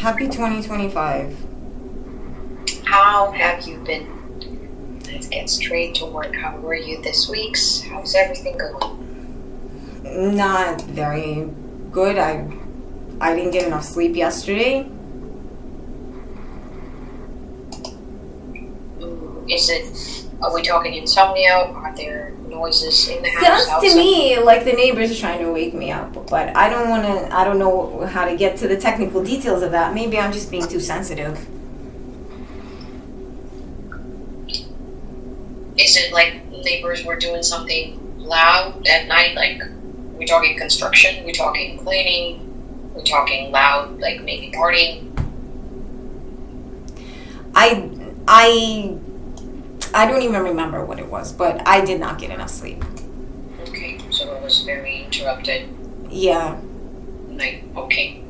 Happy 2025. How have you been? Let's get straight to work. How were you this week? How's everything going? Not very good. I didn't get enough sleep yesterday. Are we talking insomnia? Are there noises in the house? Sounds outside? to me like the neighbors are trying to wake me up, but I don't know how to get to the technical details of that. Maybe I'm just being too sensitive. Is it like neighbors were doing something loud at night? Like, we're talking construction, we're talking cleaning, we're talking loud, like maybe partying? I don't even remember what it was, but I did not get enough sleep. Okay, so it was very interrupted Yeah. night. Okay.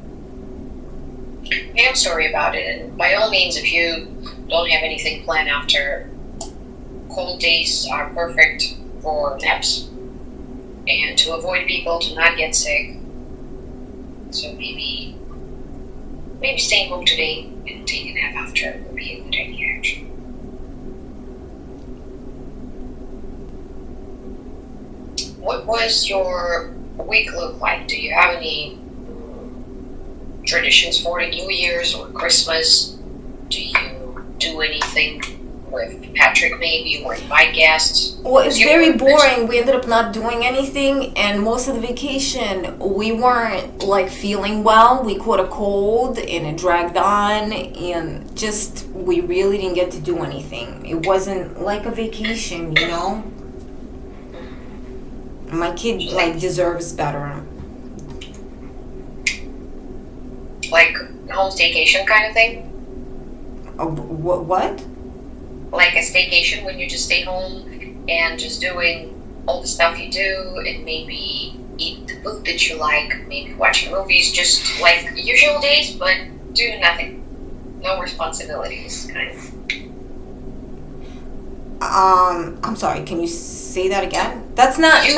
Hey, I'm sorry about it, and by all means, if you don't have anything planned after, cold days are perfect for naps and to avoid people to not get sick. So maybe staying home today and taking a nap after would be a good idea, actually. What was your week look like? Do you have any traditions for the New Year's or Christmas? Do you do anything with Patrick maybe or invite guests? Well, it's very boring. We ended up not doing anything, and most of the vacation we weren't like feeling well. We caught a cold and it dragged on, and just we really didn't get to do anything. It wasn't like a vacation, you know? My kid like deserves better. Like home staycation kind of thing? What? Like a staycation when you just stay home and just doing all the stuff you do and maybe eat the food that you like, maybe watching movies, just like usual days, but do nothing. No responsibilities, kind of. I'm sorry, can you say that again? That's not You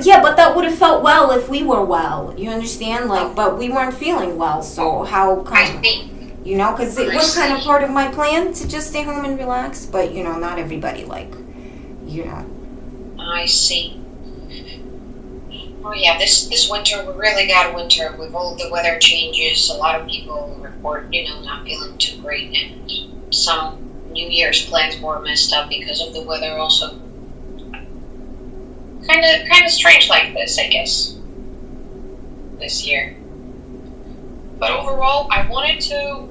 yeah, but that would have felt well if we were well. You understand? Like, but we weren't feeling well, so how I come? see. You know, because it was kind of part of my plan to just stay home and relax, but you know, not everybody like, you know. I see. Oh yeah, this winter we really got a winter with all the weather changes. A lot of people report, not feeling too great, and some New Year's plans were messed up because of the weather. Also, kind of strange like this, I guess, this year. But overall, I wanted to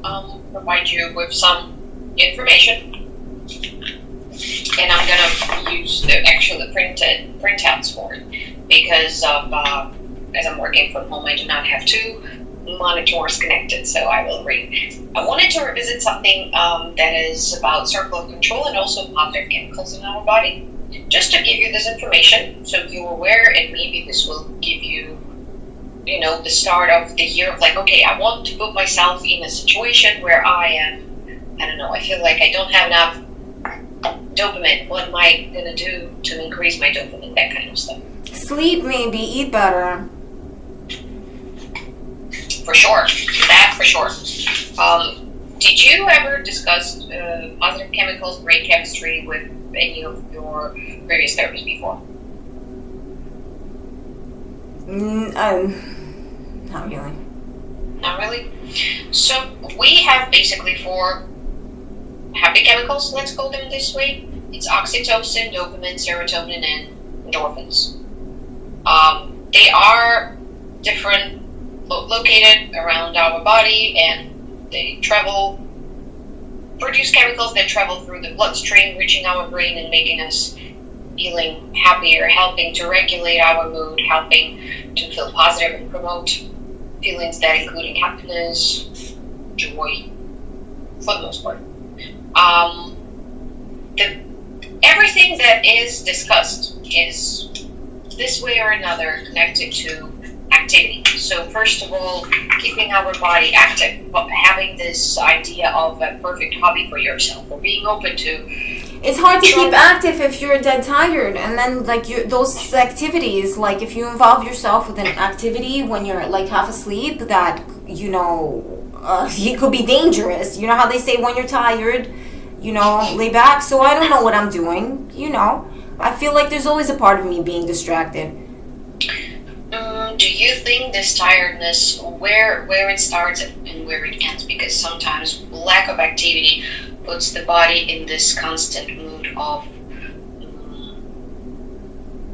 provide you with some information, and I'm gonna use the printouts for it because as I'm working from home, I do not have two monitors connected, so I will read. I wanted to revisit something that is about circle of control and also positive chemicals in our body, just to give you this information so you're aware, and maybe this will give you the start of the year of like, okay, I want to put myself in a situation where I feel like I don't have enough dopamine. What am I going to do to increase my dopamine? That kind of stuff. Sleep maybe, eat better. For sure. That for sure. Did you ever discuss positive chemicals, brain chemistry with any of your previous therapists before? Not really. Not really? So we have basically 4 happy chemicals, let's call them this way. It's oxytocin, dopamine, serotonin, and endorphins. They are different, located around our body, and they produce chemicals that travel through the bloodstream, reaching our brain and making us feeling happier, helping to regulate our mood, helping to feel positive and promote feelings that including happiness, joy, for the most part. Everything that is discussed is this way or another connected to activity. So first of all, keeping our body active, having this idea of a perfect hobby for yourself, or being open to. It's hard to keep active if you're dead tired, and then like those activities, like if you involve yourself with an activity when you're like half asleep, that it could be dangerous. You know how they say when you're tired, lay back. So I don't know what I'm doing. I feel like there's always a part of me being distracted. Do you think this tiredness, where it starts and where it ends? Because sometimes lack of activity puts the body in this constant mood of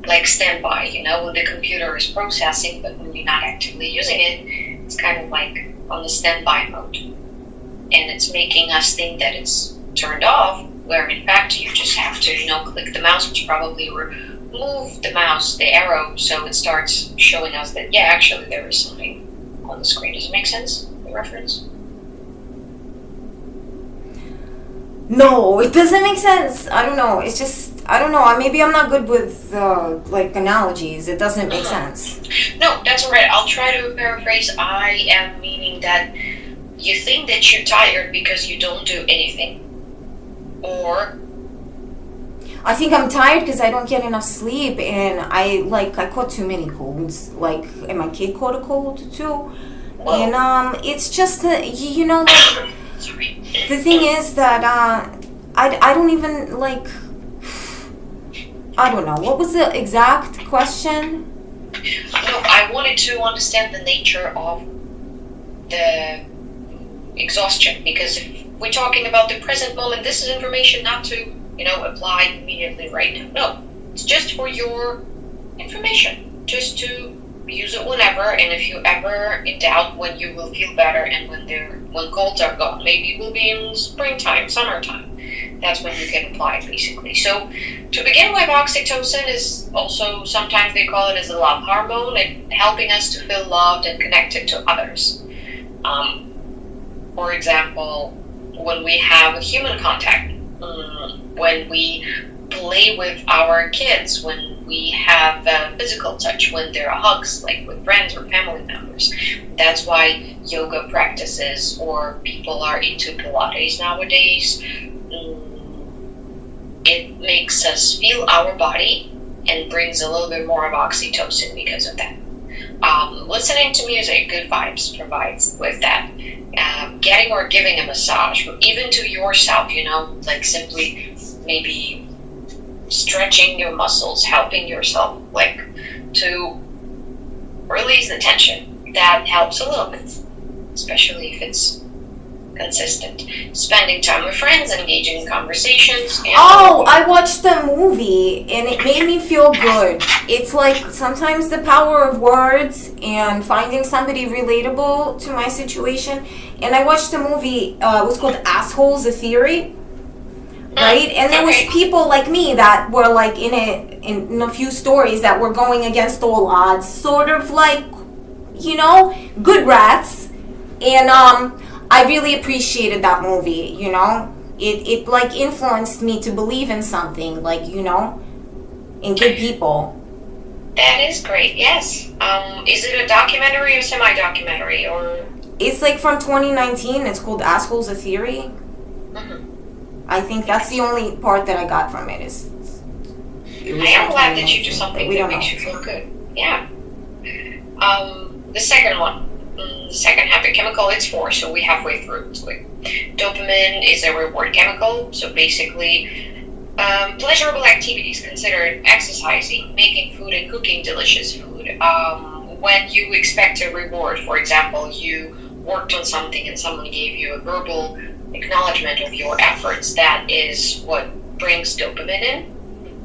like standby, when the computer is processing, but when you're not actively using it, it's kind of like on the standby mode. And it's making us think that it's turned off, where in fact you just have to, click the mouse, which probably move the mouse, the arrow, so it starts showing us that, yeah, actually there is something on the screen. Does it make sense, the reference? No, it doesn't make sense. I don't know. It's just, I don't know. Maybe I'm not good with, analogies. It doesn't make sense. No, that's alright. I'll try to paraphrase. I am meaning that you think that you're tired because you don't do anything. Or I think I'm tired because I don't get enough sleep, and I caught too many colds. And my kid caught a cold too. Whoa. And it's just sorry. The thing is that I don't even I don't know. What was the exact question? No, I wanted to understand the nature of the exhaustion, because if we're talking about the present moment, this is information not to apply immediately right now. No, it's just for your information, just to use it whenever, and if you ever in doubt when you will feel better and when colds are gone, maybe it will be in springtime, summertime, that's when you can apply it basically. So to begin with, oxytocin is also, sometimes they call it as a love hormone, and helping us to feel loved and connected to others. For example, when we have human contact, when we play with our kids, when we have physical touch, when there are hugs, like with friends or family members. That's why yoga practices, or people are into Pilates nowadays. It makes us feel our body and brings a little bit more of oxytocin because of that. Listening to music, good vibes, provides with that. Getting or giving a massage, even to yourself, simply maybe stretching your muscles, helping yourself to release the tension. That helps a little bit, especially if it's consistent. Spending time with friends, engaging in conversations. I watched the movie and it made me feel good. It's sometimes the power of words and finding somebody relatable to my situation. And I watched the movie, it was called Assholes, a Theory. Right? And there was people like me that were in a few stories that were going against all odds, sort of good rats. And I really appreciated that movie, It influenced me to believe in something, in good people. That is great, yes. Is it a documentary or semi-documentary, or? It's from 2019. It's called Assholes, a Theory. Mm-hmm. I think that's the only part that I got from it. I am glad that you do something that makes you feel good. Yeah. The second one. The second happy chemical, it's 4, so we're halfway through. It's quick. Dopamine is a reward chemical, so basically pleasurable activities considered exercising, making food and cooking delicious food. When you expect a reward, for example, you worked on something and someone gave you a verbal acknowledgement of your efforts, that is what brings dopamine in.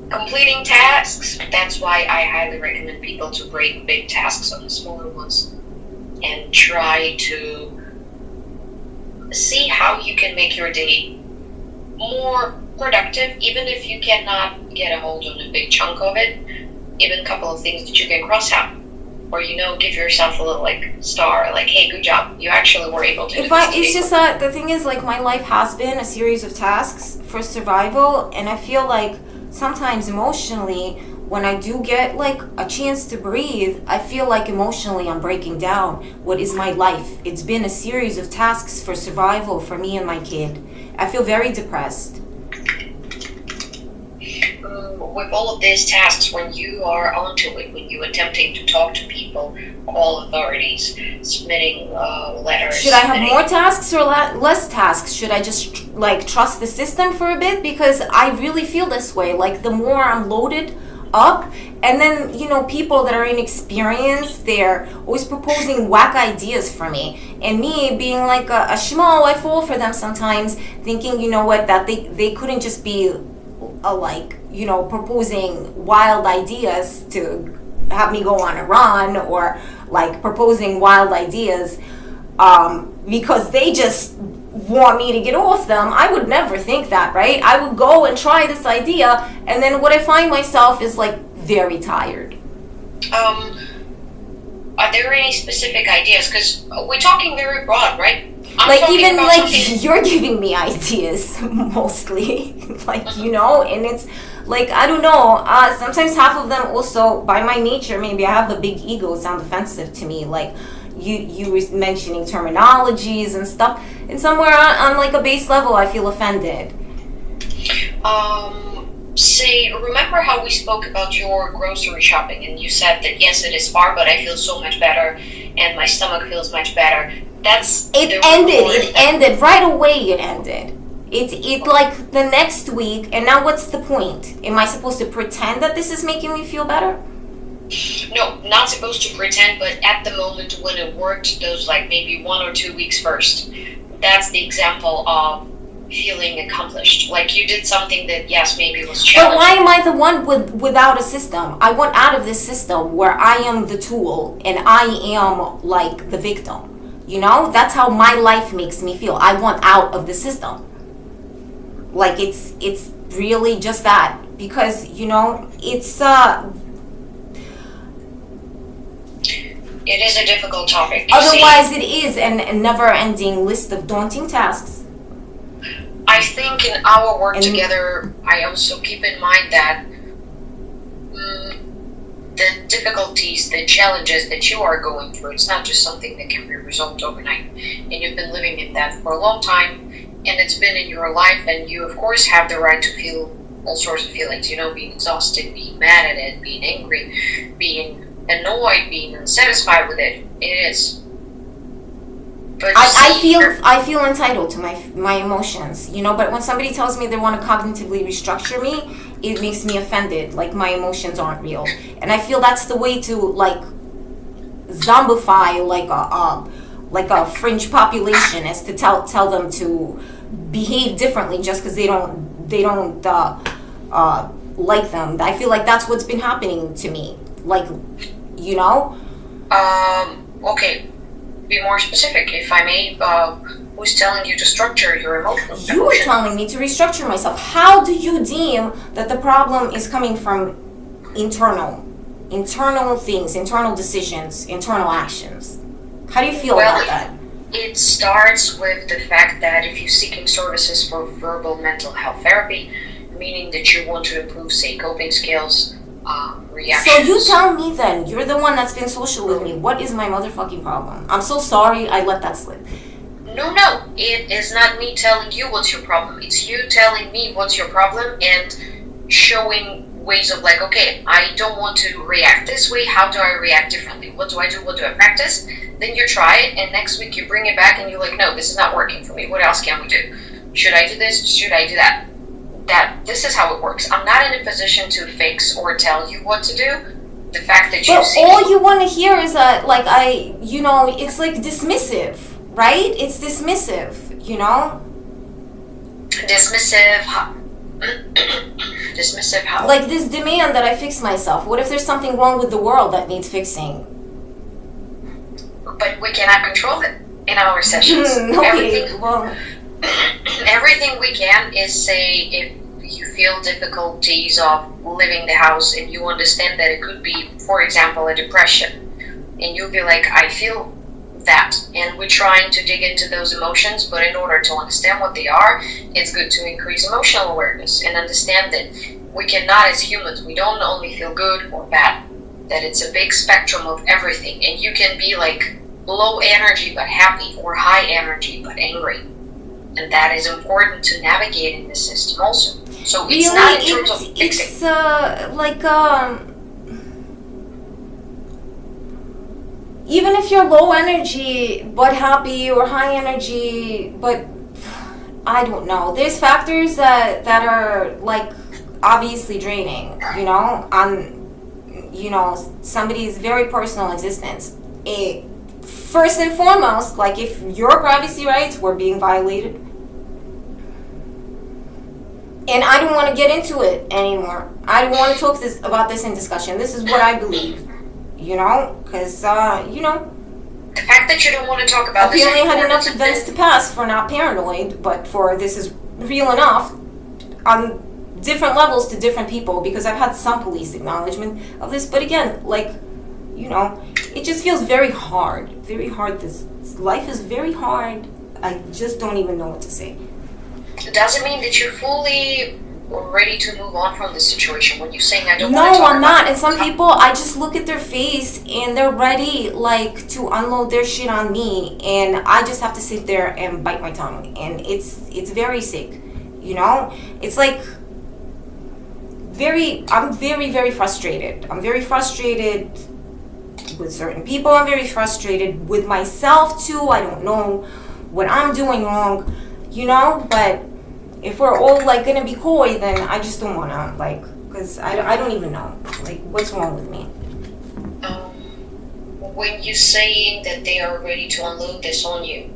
Completing tasks, that's why I highly recommend people to break big tasks on the smaller ones and try to see how you can make your day more productive, even if you cannot get a hold on a big chunk of it. Even a couple of things that you can cross out, or give yourself a little star, hey, good job, you actually were able to do this. It's just that the thing is, my life has been a series of tasks for survival, and I feel sometimes emotionally, when I do get a chance to breathe, I feel emotionally I'm breaking down. What is my life? It's been a series of tasks for survival for me and my kid. I feel very depressed. with all of these tasks, when you are onto it, when you're attempting to talk to people, call authorities, submitting letters. Should I have more tasks or less tasks? Should I just like trust the system for a bit? Because I really feel this way. Like the more I'm loaded up, and then people that are inexperienced, they're always proposing whack ideas for me, and me being like a schmo, I fall for them sometimes, thinking that they couldn't just be proposing wild ideas to have me go on a run, or like proposing wild ideas because they just want me to get off them. I would never think that, right? I would go and try this idea, and then what I find myself is like very tired. Are there any specific ideas? Because we're talking very broad, right? You're giving me ideas mostly, and it's like, I don't know, sometimes half of them also, by my nature, maybe I have the big ego, sound offensive to me, like you were mentioning terminologies and stuff, and somewhere on like a base level I feel offended. Say, remember how we spoke about your grocery shopping, and you said that yes, it is far, but I feel so much better, and my stomach feels much better. It ended right away. It ended. It like the next week, and now what's the point? Am I supposed to pretend that this is making me feel better? No, not supposed to pretend, but at the moment when it worked, those like maybe 1 or 2 weeks first, that's the example of feeling accomplished. Like you did something that, yes, maybe was challenging. But why am I the one without a system? I want out of this system where I am the tool and I am like the victim. That's how my life makes me feel. I want out of the system. Like it's really just that, because it's it is a difficult topic. Otherwise, it is a never-ending list of daunting tasks. I think in our work together, I also keep in mind that the difficulties, the challenges that you are going through, it's not just something that can be resolved overnight. And you've been living in that for a long time, and it's been in your life, and you, of course, have the right to feel all sorts of feelings, being exhausted, being mad at it, being angry, being annoyed, being unsatisfied with it. It is. But I feel entitled to my emotions, but when somebody tells me they want to cognitively restructure me, it makes me offended, like my emotions aren't real. And I feel that's the way to like zombify like a fringe population, is to tell them to behave differently just because they don't like them. I feel like that's what's been happening to me, like okay, be more specific, if I may. Who's telling you to structure your emotions? You were telling me to restructure myself. How do you deem that the problem is coming from internal things, internal decisions, internal actions? How do you feel about that? It starts with the fact that if you're seeking services for verbal mental health therapy, meaning that you want to improve, say, coping skills, reactions. So you tell me then, you're the one that's been social with me. What is my motherfucking problem? I'm so sorry I let that slip. No, it is not me telling you what's your problem. It's you telling me what's your problem and showing ways of like, okay, I don't want to react this way. How do I react differently? What do I do? What do I practice? Then you try it, and next week you bring it back and you're like, no, this is not working for me. What else can we do? Should I do this? Should I do that? This is how it works. I'm not in a position to fix or tell you what to do. The fact that you see all you want to hear is that, like, it's like dismissive, right? It's dismissive, Dismissive how? Like this demand that I fix myself. What if there's something wrong with the world that needs fixing? But we cannot control it in our sessions. Everything we can is say, if you feel difficulties of leaving the house and you understand that it could be, for example, a depression, and you'll be like, I feel that, and we're trying to dig into those emotions, but in order to understand what they are, it's good to increase emotional awareness and understand that we cannot, as humans, we don't only feel good or bad, that it's a big spectrum of everything, and you can be like low energy but happy, or high energy but angry. and that is important to navigate in the system also. So it's Really, not in terms of it's like even if you're low energy but happy, or high energy but I don't know. There's factors that are like obviously draining, on somebody's very personal existence. First and foremost, like if your privacy rights were being violated, and I don't want to get into it anymore. I don't want to talk about this in discussion. This is what I believe, because the fact that you don't want to talk about this apparently I had anymore enough doesn't events to pass for not paranoid, but for this is real enough on different levels to different people, because I've had some police acknowledgement of this. But again, it just feels very hard. Very hard. This life is very hard. I just don't even know what to say. It doesn't mean that you're fully ready to move on from this situation. When you're saying I don't want to talk No, I'm about not. it. And some people, I just look at their face and they're ready, to unload their shit on me, and I just have to sit there and bite my tongue, and it's very sick. It's like I'm very, very frustrated. I'm very frustrated with certain people. I'm very frustrated with myself too. I don't know what I'm doing wrong, but if we're all gonna be coy, then I just don't wanna, because I don't even know what's wrong with me. When you're saying that they are ready to unload this on you,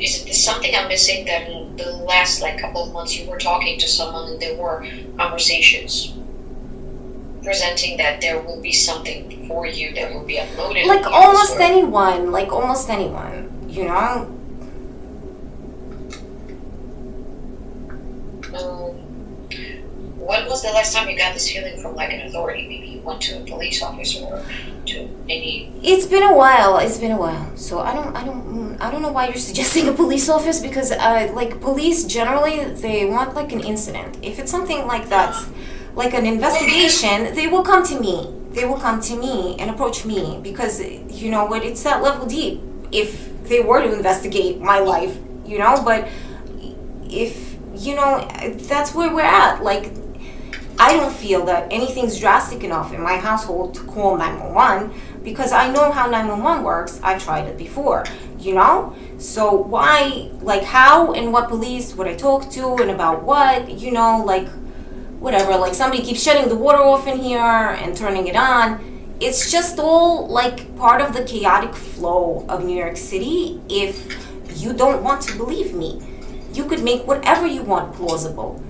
is it something I'm missing, that in the last couple of months you were talking to someone and there were conversations presenting that there will be something for you that will be unloaded? Almost anyone, When was the last time you got this feeling from an authority? Maybe you went to a police officer or to any. It's been a while. So I don't know why you're suggesting a police office, because police generally, they want an incident. If it's something like that's like an investigation, they will come to me. They will come to me and approach me, because it's that level deep. If they were to investigate my life, but if that's where we're at. I don't feel that anything's drastic enough in my household to call 911, because I know how 911 works. I've tried it before, So why, how and what police would I talk to, and about what, whatever. Somebody keeps shutting the water off in here and turning it on. It's just all part of the chaotic flow of New York City. If you don't want to believe me, you could make whatever you want plausible,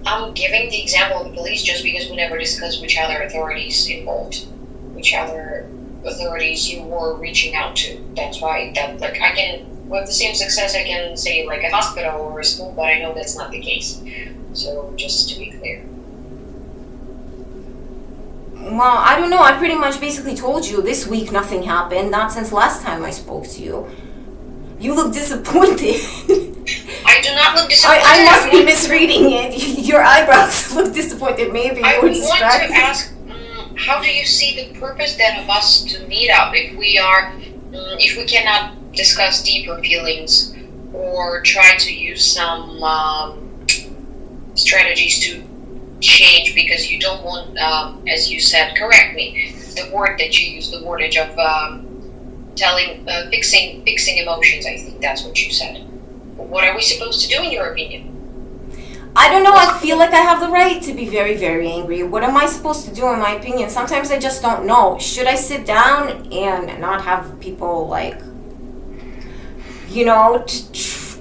I'm giving the example of the police just because we never discussed which other authorities involved, which other authorities you were reaching out to. That's why I can, with the same success, I can say a hospital or a school, but I know that's not the case. So just to be clear. Well, I don't know. I pretty much basically told you this week nothing happened. Not since last time I spoke to you. You look disappointed. I do not look disappointed. I must be misreading it. Your eyebrows look disappointed. Maybe I you were want distracted. to ask, how do you see the purpose then of us to meet up if we cannot discuss deeper feelings or try to use some strategies to change, because you don't want, as you said, correct me, the word that you use, the wordage of fixing emotions. I think that's what you said. What are we supposed to do, in your opinion? I don't know. I feel like I have the right to be very, very angry. What am I supposed to do, in my opinion? Sometimes I just don't know. Should I sit down and not have people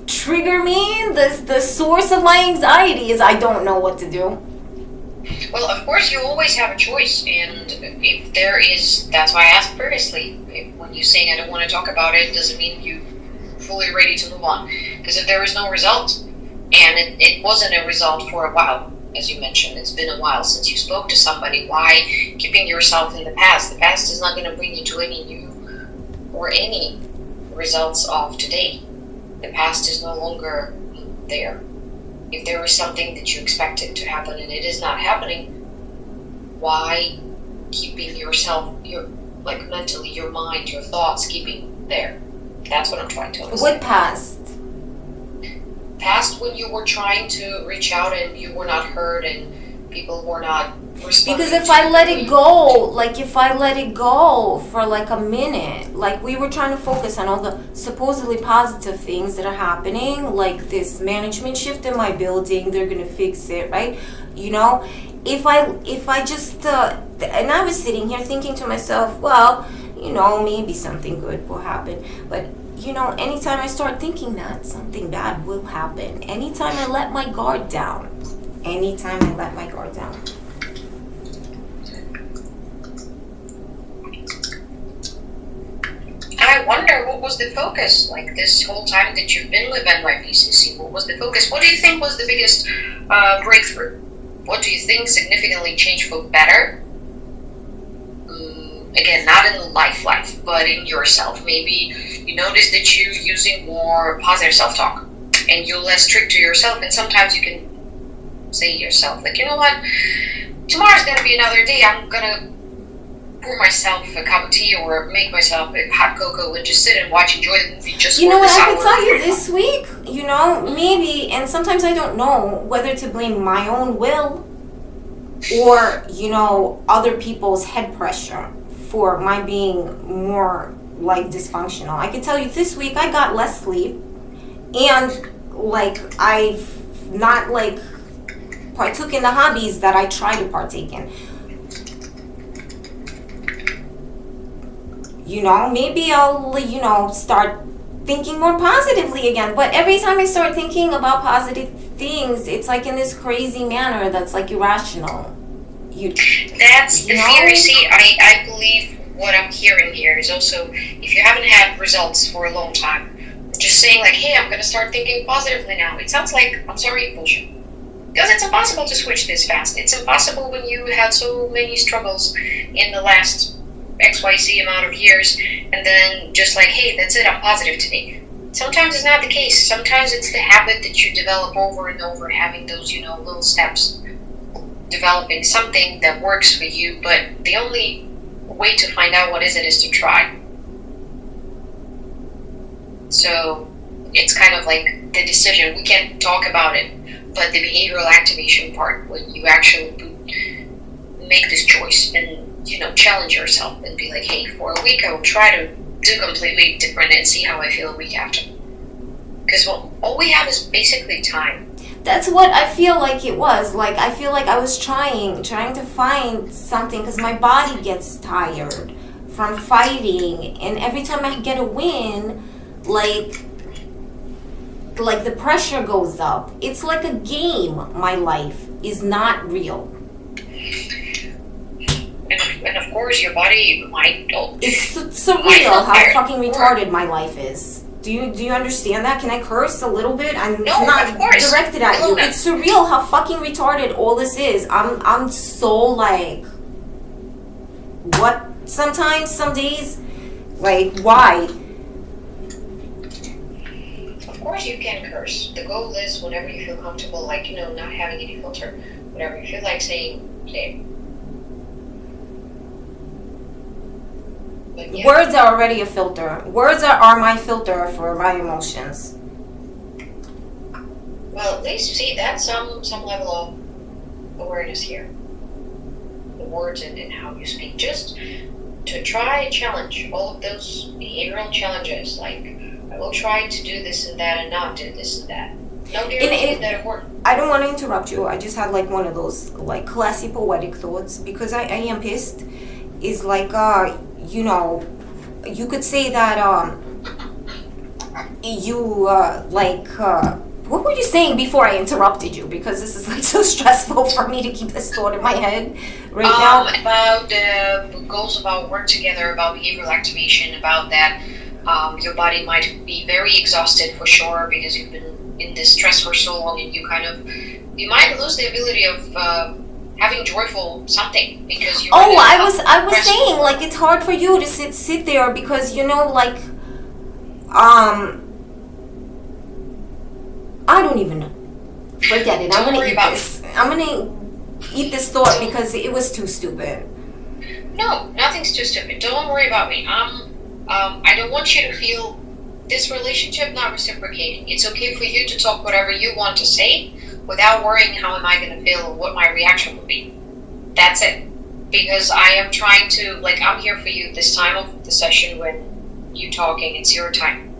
trigger me? The source of my anxiety is I don't know what to do. Well, of course, you always have a choice, and if there is, that's why I asked previously, when you're saying I don't want to talk about it, doesn't mean you fully ready to move on. Because if there is no result, and it wasn't a result for a while, as you mentioned, it's been a while since you spoke to somebody, why keeping yourself in the past? The past is not going to bring you to any new or any results of today. The past is no longer there. If there is something that you expected to happen and it is not happening, why keeping yourself like mentally, your mind, your thoughts keeping there? That's what I'm trying to understand. What past? Past when you were trying to reach out and you were not heard and people were not responding. Because if I let it go, like if I let it go for like a minute, like we were trying to focus on all the supposedly positive things that are happening, like this management shift in my building, they're gonna fix it, right? You know, if I just and I was sitting here thinking to myself, well, you know, maybe something good will happen, but you know, anytime I start thinking that, something bad will happen. Anytime I let my guard down. Anytime I let my guard down. I wonder what was the focus, like this whole time that you've been with NYPCC, what was the focus? What do you think was the biggest breakthrough? What do you think significantly changed for better? Again, not in life, but in yourself. Maybe you notice that you're using more positive self-talk and you're less strict to yourself, and sometimes you can say to yourself, like, you know what, tomorrow's gonna be another day. I'm gonna pour myself a cup of tea or make myself a hot cocoa and just sit and enjoy the movie just you for know what this I hour. could tell you this week, you know, maybe, and sometimes I don't know whether to blame my own will or, you know, other people's head pressure for my being more like dysfunctional. I can tell you this week I got less sleep, and like I've not like partook in the hobbies that I try to partake in. You know, maybe I'll, you know, start thinking more positively again. But every time I start thinking about positive things, it's like in this crazy manner that's like irrational. That's the theory. See, I believe what I'm hearing here is also, if you haven't had results for a long time, just saying like, hey, I'm going to start thinking positively now. It sounds like, I'm sorry, bullshit. Because it's impossible to switch this fast. It's impossible when you had so many struggles in the last XYZ amount of years, and then just like, hey, that's it, I'm positive today. Sometimes it's not the case. Sometimes it's the habit that you develop over and over, having those, you know, little steps, developing something that works for you, but the only way to find out what is it is to try. So it's kind of like the decision. We can talk about it, but the behavioral activation part, when you actually make this choice and, you know, challenge yourself and be like, hey, for a week I will try to do completely different and see how I feel a week after. Because all we have is basically time. That's what I feel like it was. Like, I feel like I was trying to find something, because my body gets tired from fighting, and every time I get a win, like the pressure goes up. It's like a game. My life is not real. And of course, your body might. It's surreal how fucking retarded my life is. Do you understand that? Can I curse a little bit? It's not directed at you. It's surreal how fucking retarded all this is. I'm so like, what? Sometimes, some days, like, why? Of course you can curse. The goal is whenever you feel comfortable, like, you know, not having any filter, whatever you feel like saying, say it. Yeah. Words are already a filter. Words are my filter for my emotions. Well, at least, see, that's some level of awareness here. The words and how you speak. Just to try and challenge all of those behavioral challenges. Like, I will try to do this and that and not do this and that. No guarantee that it works. I don't want to interrupt you. I just had like one of those like classy poetic thoughts, because I am pissed. Is like, you know, you could say that what were you saying before I interrupted you? Because this is like so stressful for me to keep this thought in my head right now. About the goals, about work together, about behavioral activation, about that your body might be very exhausted for sure because you've been in this stress for so long, and you might lose the ability of having joyful something because you. Oh, I was saying, like, it's hard for you to sit there because, you know, like, I don't even know. Forget it. I'm gonna eat this. I'm gonna eat this thought because it was too stupid. No, nothing's too stupid. Don't worry about me. I don't want you to feel this relationship not reciprocating. It's okay for you to talk whatever you want to say without worrying how am I going to feel or what my reaction will be. That's it. Because I am trying to, like, I'm here for you this time of the session when you talking. It's your time.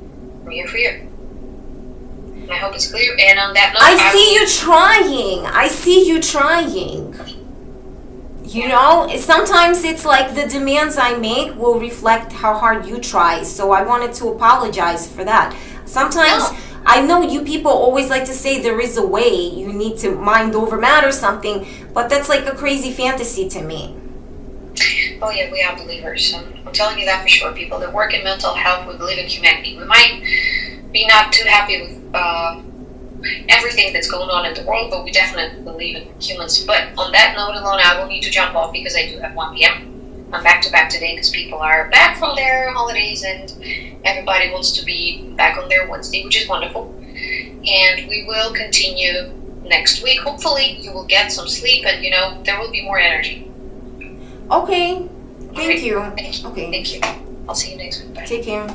I'm here for you. And I hope it's clear. And on that note, I see you trying. I see you trying. You know, sometimes it's like the demands I make will reflect how hard you try. So I wanted to apologize for that. Sometimes No. I know you people always like to say there is a way, you need to mind over matter something, but that's like a crazy fantasy to me. Oh yeah, we are believers. I'm telling you that for sure. People that work in mental health, we believe in humanity. We might be not too happy with everything that's going on in the world, but we definitely believe in humans. But on that note alone, I will need to jump off because I do have 1 p.m. I'm back to back today because people are back from their holidays and everybody wants to be back on their Wednesday, which is wonderful. And we will continue next week. Hopefully you will get some sleep and, you know, there will be more energy. Okay. Thank Alright. you. Thank you. Okay. Thank you. I'll see you next week. Bye. Take care.